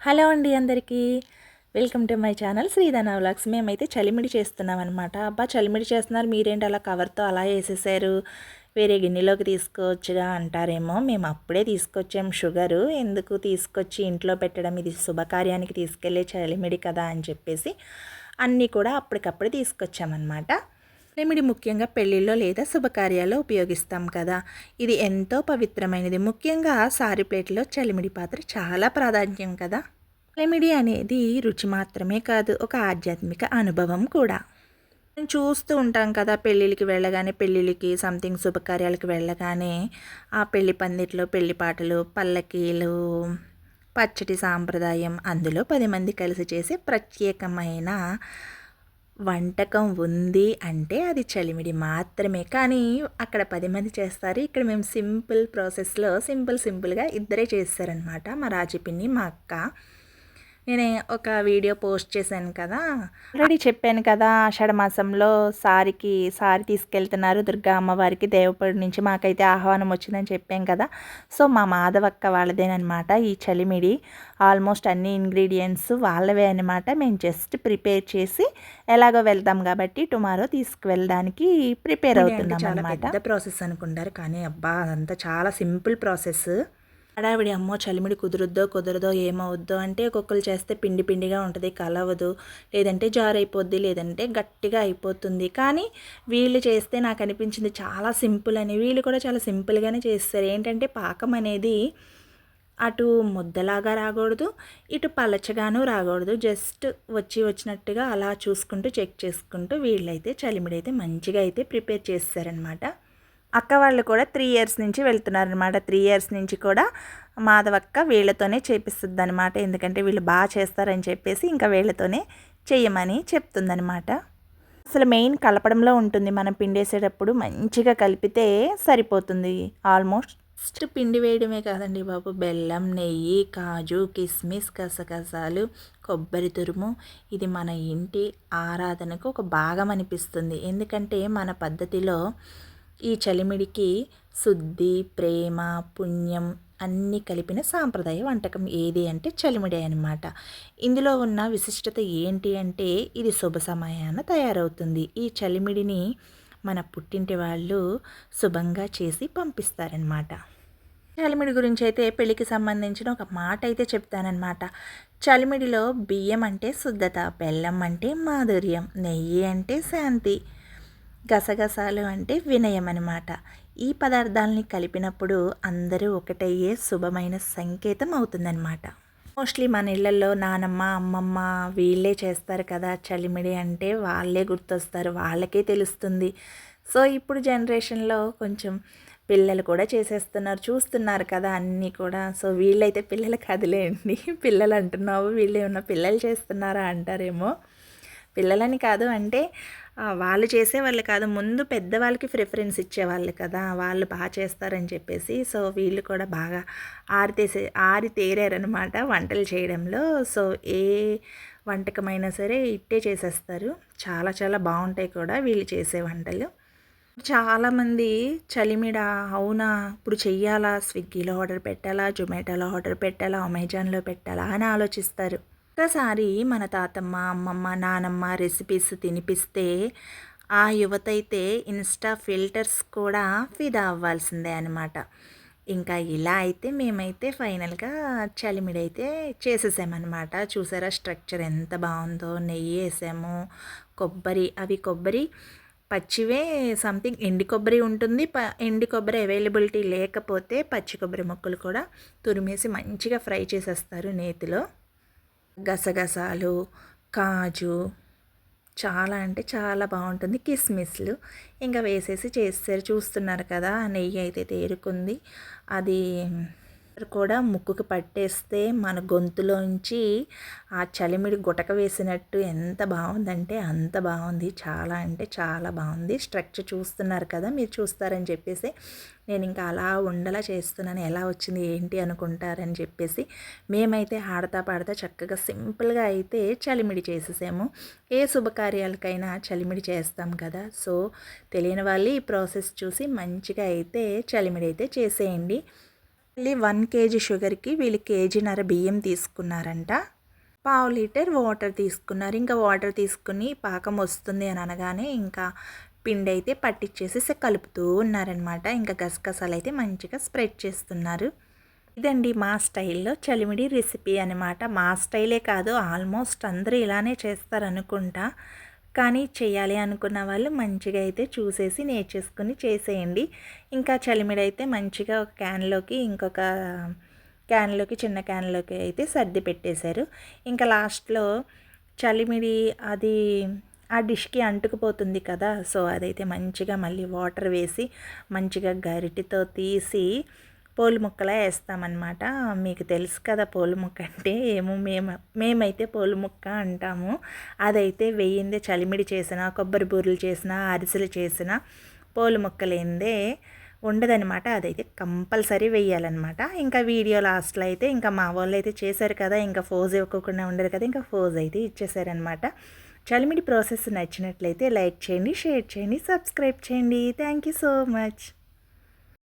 Hello అండి అందరికీ welcome to my channel Sridhana vlogs. మేమైతే చలిమిడి చేస్తున్నాం అనమాట. అబ్బా చలిమిడి చేస్తున్నారు మీరేంటి అలా కవర్తో అలా వేసేసారు, వేరే గిన్నెలోకి తీసుకోవచ్చుగా అంటారేమో. మేము అప్పుడే తీసుకొచ్చాం షుగరు, ఎందుకు తీసుకొచ్చి ఇంట్లో పెట్టడం, ఇది శుభకార్యానికి తీసుకెళ్ళే చలిమిడి కదా అని చెప్పేసి అన్నీ కూడా అప్పటికప్పుడు తీసుకొచ్చామన్నమాట. చలిమిడి ముఖ్యంగా పెళ్ళిళ్ళలో లేదా శుభకార్యాల్లో ఉపయోగిస్తాం కదా. ఇది ఎంతో పవిత్రమైనది. ముఖ్యంగా సారీ ప్లేట్లో చలిమిడి పాత్ర చాలా ప్రాధాన్యం కదా. చలిమిడి అనేది రుచి మాత్రమే కాదు, ఒక ఆధ్యాత్మిక అనుభవం కూడా. మేము చూస్తూ ఉంటాం కదా, పెళ్ళిళ్ళకి వెళ్ళగానే, పెళ్ళిళ్ళకి సంథింగ్ శుభకార్యాలకు వెళ్ళగానే ఆ పెళ్లి పందిట్లో పెళ్లి పాటలు, పల్లకీలు, పచ్చటి సాంప్రదాయం, అందులో 10 మంది కలిసి చేసే ప్రత్యేకమైన వంటకం ఉంది అంటే అది చలిమిడి మాత్రమే. కానీ అక్కడ 10 మంది చేస్తారు, ఇక్కడ మేము సింపుల్ ప్రాసెస్లో సింపుల్గా ఇద్దరే చేస్తారనమాట, మా రాజీ పిన్ని, మా అక్క. నేను ఒక వీడియో పోస్ట్ చేశాను కదా, ఆల్రెడీ చెప్పాను కదా, ఆషాఢ మాసంలో సారీ తీసుకెళ్తున్నారు దుర్గా అమ్మవారికి, దేవపడి నుంచి మాకైతే ఆహ్వానం వచ్చిందని చెప్పాం కదా. సో మా మాధవక్క వాళ్ళదేనమాట ఈ చలిమిడి. ఆల్మోస్ట్ అన్ని ఇంగ్రీడియంట్స్ వాళ్ళవే అనమాట. మేము జస్ట్ ప్రిపేర్ చేసి ఎలాగో వెళ్తాం కాబట్టి టుమారో తీసుకువెళ్ళడానికి ప్రిపేర్ అవుతున్నాం అనమాట. పెద్ద ప్రాసెస్ అనుకుంటారు కానీ అబ్బా అదంతా చాలా సింపుల్ ప్రాసెస్. హడావిడి, అమ్మో చలిమిడి కుదరదో ఏమవుద్దో అంటే, ఒక్కొక్కరు చేస్తే పిండి పిండిగా ఉంటుంది, కలవదు, లేదంటే జారైపోద్ది, లేదంటే గట్టిగా అయిపోతుంది. కానీ వీళ్ళు చేస్తే నాకు అనిపించింది చాలా సింపుల్ అని. వీళ్ళు కూడా చాలా సింపుల్గానే చేస్తారు. ఏంటంటే పాకం అనేది అటు ముద్దలాగా రాకూడదు, ఇటు పలచగాను రాకూడదు, జస్ట్ వచ్చినట్టుగా అలా చూసుకుంటూ చెక్ చేసుకుంటూ వీళ్ళైతే చలిమిడి అయితే మంచిగా అయితే ప్రిపేర్ చేస్తారనమాట. అక్క వాళ్ళు కూడా 3 ఇయర్స్ నుంచి వెళ్తున్నారనమాట. 3 ఇయర్స్ నుంచి కూడా మాధవక్క వీళ్ళతోనే చేపిస్తుంది అనమాట. ఎందుకంటే వీళ్ళు బాగా చేస్తారని చెప్పేసి ఇంకా వీళ్ళతోనే చెయ్యమని చెప్తుందనమాట. అసలు మెయిన్ కలపడంలో ఉంటుంది. మనం పిండేసేటప్పుడు మంచిగా కలిపితే సరిపోతుంది. ఆల్మోస్ట్ పిండి వేయడమే కాదండి బాబు, బెల్లం, నెయ్యి, కాజు, కిస్మిస్, గసగసాలు, కొబ్బరి తురుము, ఇది మన ఇంటి ఆరాధనకు ఒక భాగం అనిపిస్తుంది. ఎందుకంటే మన పద్ధతిలో ఈ చలిమిడికి శుద్ధి, ప్రేమ, పుణ్యం అన్నీ కలిపిన సాంప్రదాయ వంటకం ఏది అంటే చలిమిడి అనమాట. ఇందులో ఉన్న విశిష్టత ఏంటి అంటే, ఇది శుభ సమయాన తయారవుతుంది. ఈ చలిమిడిని మన పుట్టింటి వాళ్ళు శుభంగా చేసి పంపిస్తారనమాట. చలిమిడి గురించి అయితే పెళ్ళికి సంబంధించిన ఒక మాట అయితే చెప్తానమాట. చలిమిడిలో బియ్యం అంటే శుద్ధత, బెల్లం అంటే మాధుర్యం, నెయ్యి అంటే శాంతి, గసగసాలు అంటే వినయం అనమాట. ఈ పదార్థాలని కలిపినప్పుడు అందరూ ఒకటయ్యే శుభమైన సంకేతం అవుతుందన్నమాట. మోస్ట్లీ మన ఇళ్ళల్లో నానమ్మ, అమ్మమ్మ వీళ్ళే చేస్తారు కదా చలిమిడి అంటే, వాళ్ళే గుర్తొస్తారు, వాళ్ళకే తెలుస్తుంది. సో ఇప్పుడు జనరేషన్లో కొంచెం పిల్లలు కూడా చేసేస్తున్నారు, చూస్తున్నారు కదా అన్నీ కూడా. సో వీళ్ళైతే పిల్లలు కదిలేండి, పిల్లలు అంటున్నావు, వీళ్ళు ఏమన్నా పిల్లలు చేస్తున్నారా అంటారేమో. పిల్లలని కాదు అంటే వాళ్ళు చేసేవాళ్ళు కాదు, ముందు పెద్దవాళ్ళకి ప్రిఫరెన్స్ ఇచ్చేవాళ్ళు కదా, వాళ్ళు బాగా చేస్తారని చెప్పేసి. సో వీళ్ళు కూడా బాగా ఆరితేరారనమాట వంటలు చేయడంలో. సో ఏ వంటకమైనా సరే ఇట్టే చేసేస్తారు, చాలా చాలా బాగుంటాయి కూడా వీళ్ళు చేసే వంటలు. చాలామంది చలిమిడ అవునా ఇప్పుడు చెయ్యాలా, స్విగ్గీలో ఆర్డర్ పెట్టాలా, జొమాటోలో ఆర్డర్ పెట్టాలా, అమెజాన్లో పెట్టాలా అని ఆలోచిస్తారు. ఒక్కసారి మన తాతమ్మ, అమ్మమ్మ, నానమ్మ రెసిపీస్ తినిపిస్తే ఆ యువత అయితే ఇన్స్టా ఫిల్టర్స్ కూడా ఫిదా అవ్వాల్సిందే అనమాట. ఇంకా ఇలా అయితే మేమైతే ఫైనల్గా చలిమిడి అయితే చేసేసామన్నమాట. చూసారా స్ట్రక్చర్ ఎంత బాగుందో. నెయ్యి వేసాము, కొబ్బరి పచ్చివే, సంథింగ్ ఎండి కొబ్బరి ఉంటుంది. ఎండి కొబ్బరి అవైలబిలిటీ లేకపోతే పచ్చి కొబ్బరి ముక్కలు కూడా తురిమేసి మంచిగా ఫ్రై చేసేస్తారు నేతిలో. గసగసాలు, కాజు, చాలా అంటే చాలా బాగుంటుంది, కిస్మిస్లు ఇంకా వేసేసి చేస్తారు. చూస్తున్నారు కదా నెయ్యి అయితే తేరుకుంది, అది కూడా ముక్కుకు పట్టేస్తే మన గొంతులోంచి ఆ చలిమిడి గుటక వేసినట్టు ఎంత బాగుందంటే అంత బాగుంది. చాలా అంటే చాలా బాగుంది. స్ట్రక్చర్ చూస్తున్నారు కదా, మీరు చూస్తారని చెప్పేసి నేను ఇంకా అలా ఉండలా చేస్తున్నాను. ఎలా వచ్చింది ఏంటి అనుకుంటారని చెప్పేసి మేమైతే ఆడతా పాడతా చక్కగా సింపుల్గా అయితే చలిమిడి చేసేసాము. ఏ శుభకార్యాలకైనా చలిమిడి చేస్తాం కదా. సో తెలియని వాళ్ళు ఈ ప్రాసెస్ చూసి మంచిగా అయితే చలిమిడి అయితే చేసేయండి. మళ్ళీ 1 కేజీ షుగర్కి వీళ్ళు కేజీన్నర బియ్యం తీసుకున్నారంట. పావు లీటర్ వాటర్ తీసుకున్నారు. ఇంకా వాటర్ తీసుకుని పాకం వస్తుంది అని అనగానే ఇంకా పిండి అయితే పట్టించేసి కలుపుతూ ఉన్నారనమాట. ఇంకా గసగసాలు అయితే మంచిగా స్ప్రెడ్ చేస్తున్నారు. ఇదండి మా స్టైల్లో చలిమిడి రెసిపీ అనమాట. మా స్టైలే కాదు, ఆల్మోస్ట్ అందరూ ఇలానే చేస్తారనుకుంటా. కానీ చేయాలి అనుకున్న వాళ్ళు మంచిగా అయితే చూసేసి నేర్చేసుకుని చేసేయండి. ఇంకా చలిమిడి అయితే మంచిగా ఒక క్యాన్లోకి ఇంకొక క్యాన్లోకి చిన్న క్యాన్లోకి అయితే సర్ది పెట్టేశారు. ఇంకా లాస్ట్లో చలిమిడి అది ఆ డిష్కి అంటుకుపోతుంది కదా, సో అదైతే మంచిగా మళ్ళీ వాటర్ వేసి మంచిగా గరిటెతో తీసి పోలు ముక్కలా వేస్తామన్నమాట. మీకు తెలుసు కదా పోలు ముక్క అంటే ఏమో, మేమైతే పోలు ముక్క అంటాము. అదైతే వేయిందే చలిమిడి చేసిన, కొబ్బరి బూరెలు చేసిన, అరిసెలు చేసిన పోలు ముక్కలేందే ఉండదనమాట. అదైతే కంపల్సరీ వేయాలన్నమాట. ఇంకా వీడియో లాస్ట్లో అయితే ఇంకా మా వాళ్ళు అయితే చేశారు కదా, ఇంకా ఫోజ్ ఇవ్వకుండా ఉండరు కదా, ఇంకా ఫోజ్ అయితే ఇచ్చేసారనమాట. చలిమిడి ప్రాసెస్ నచ్చినట్లయితే లైక్ చేయండి, షేర్ చేయండి, సబ్స్క్రైబ్ చేయండి. Thank you so much.